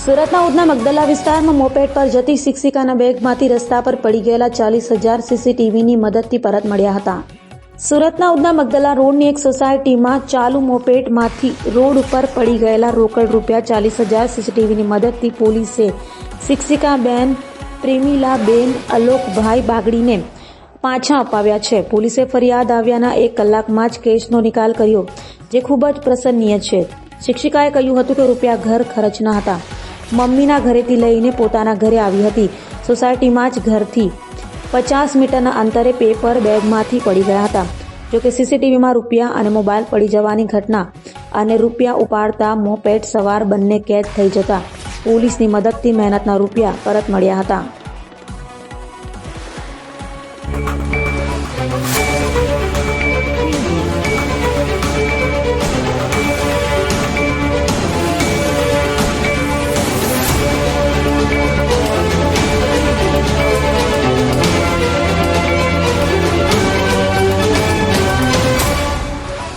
સુરતના ઉધના મગદલા વિસ્તારમાં મોપેડ પર જતી શિક્ષિકાના બેગમાંથી રસ્તા પર પડી ગયેલા 40,000 સીસીટીવીની મદદથી પરત મળ્યા હતા। સુરતના ઉધના મગદલા રોડની એક સોસાયટીમાં ચાલુ મોપેડમાંથી રોડ ઉપર પડી ગયેલા રોકડ રૂપિયા 40,000 સીસીટીવીની મદદથી પોલીસે શિક્ષિકા બેન પ્રેમીલાબેન અલોકભાઈ બાગડીને પાછા અપાવ્યા છે। પોલીસે ફરિયાદ આવ્યાના 1 કલાકમાં જ કેસનો નિકાલ કર્યો, જે ખૂબ જ પ્રસન્નીય છે। શિક્ષિકાએ કહ્યું હતું કે રૂપિયા ઘર ખર્ચના હતા। મમ્મીના ઘરેથી લઈને પોતાના ઘરે આવી હતી। સોસાયટીમાં જ ઘરથી 50 મીટરના અંતરે પેપર બેગમાંથી પડી ગયા હતા। જોકે સીસીટીવીમાં રૂપિયા અને મોબાઈલ પડી જવાની ઘટના અને રૂપિયા ઉપાડતા મોપેડ સવાર બંને કેદ થઈ જતા પોલીસની મદદથી મહેનતના રૂપિયા પરત મળ્યા હતા।